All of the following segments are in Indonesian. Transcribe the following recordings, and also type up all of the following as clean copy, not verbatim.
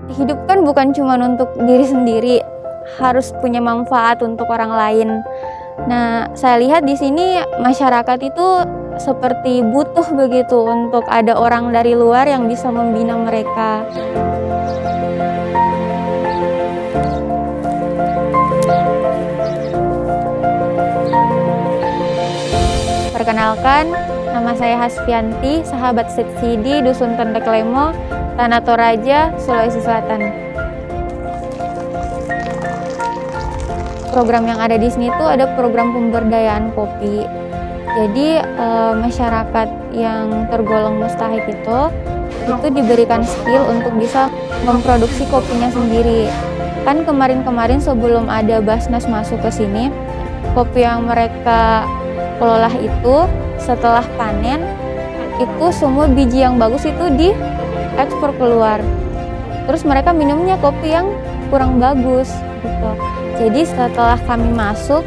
Hidup kan bukan cuma untuk diri sendiri, harus punya manfaat untuk orang lain. Nah, saya lihat di sini masyarakat itu seperti butuh begitu untuk ada orang dari luar yang bisa membina mereka. Perkenalkan, nama saya Hasfianti, sahabat seksi di Dusun Tendek Lemo, Tanah Toraja, Sulawesi Selatan. Program yang ada di sini tuh ada program pemberdayaan kopi. Jadi masyarakat yang tergolong mustahik itu diberikan skill untuk bisa memproduksi kopinya sendiri. Kan kemarin-kemarin sebelum ada Basnas masuk ke sini, kopi yang mereka kelola itu setelah panen itu semua biji yang bagus itu diekspor keluar. Terus mereka minumnya kopi yang kurang bagus gitu. Jadi setelah kami masuk,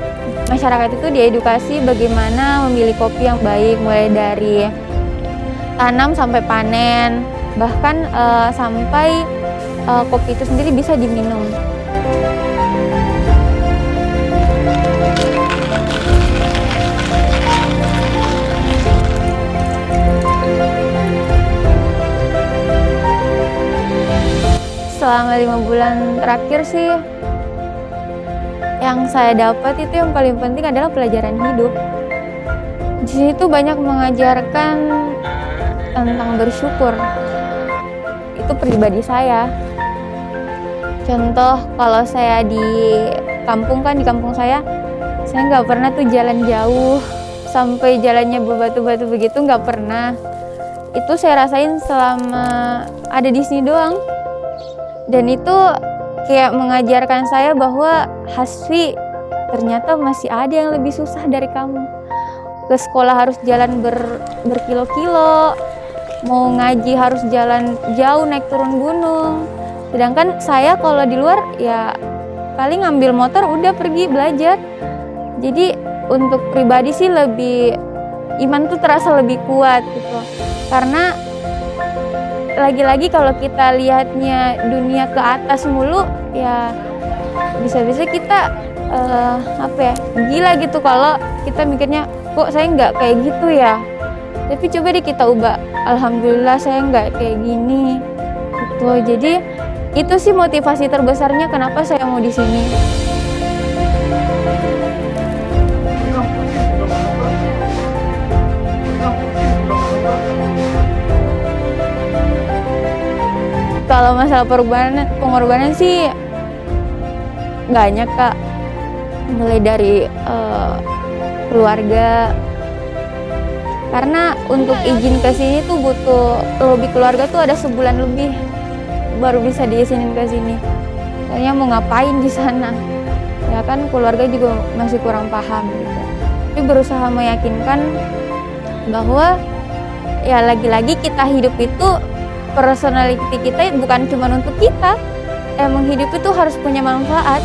masyarakat itu diedukasi bagaimana memilih kopi yang baik, mulai dari tanam sampai panen, bahkan sampai kopi itu sendiri bisa diminum. Selama 5 bulan terakhir sih, yang saya dapat itu yang paling penting adalah pelajaran hidup. Di sini tuh banyak mengajarkan tentang bersyukur. Itu pribadi saya. Contoh, kalau saya di kampung saya nggak pernah tuh jalan jauh sampai jalannya berbatu-batu begitu, nggak pernah. Itu saya rasain selama ada di sini doang. Dan itu kayak mengajarkan saya bahwa Hasfi, ternyata masih ada yang lebih susah dari kamu. Ke sekolah harus jalan berkilo-kilo, mau ngaji harus jalan jauh naik turun gunung. Sedangkan saya kalau di luar ya paling ngambil motor udah pergi belajar. Jadi untuk pribadi sih iman tuh terasa lebih kuat gitu. Karena lagi-lagi kalau kita lihatnya dunia ke atas mulu, ya bisa-bisa kita gila gitu kalau kita mikirnya kok saya nggak kayak gitu ya. Tapi coba deh kita ubah, alhamdulillah saya nggak kayak gini. Gitu. Jadi itu sih motivasi terbesarnya kenapa saya mau di sini. Kalau masalah pengorbanan sih banyak, Kak. Mulai dari keluarga. Karena untuk izin ke sini tuh butuh lobby keluarga tuh ada sebulan lebih baru bisa diizinin ke sini. Kayaknya mau ngapain di sana? Ya kan keluarga juga masih kurang paham gitu. Tapi berusaha meyakinkan bahwa ya lagi-lagi kita hidup itu personality kita bukan cuma untuk kita. Emang hidup itu harus punya manfaat.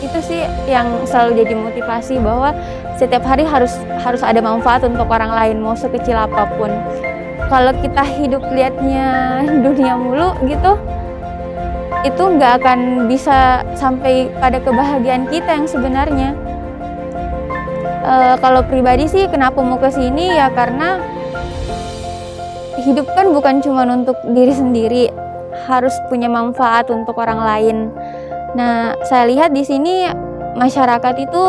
Itu sih yang selalu jadi motivasi bahwa setiap hari harus ada manfaat untuk orang lain, mau sekecil apapun. Kalau kita hidup liatnya dunia mulu gitu, itu nggak akan bisa sampai pada kebahagiaan kita yang sebenarnya. Kalau pribadi sih kenapa mau ke sini ya karena hidup kan bukan cuma untuk diri sendiri, harus punya manfaat untuk orang lain. Nah, saya lihat di sini masyarakat itu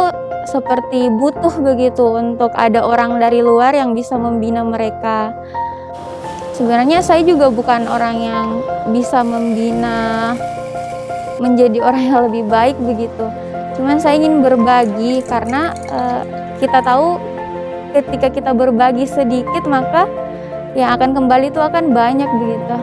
seperti butuh begitu untuk ada orang dari luar yang bisa membina mereka. Sebenarnya saya juga bukan orang yang bisa membina menjadi orang yang lebih baik begitu. Cuman saya ingin berbagi karena kita tahu ketika kita berbagi sedikit maka yang akan kembali itu akan banyak begitu.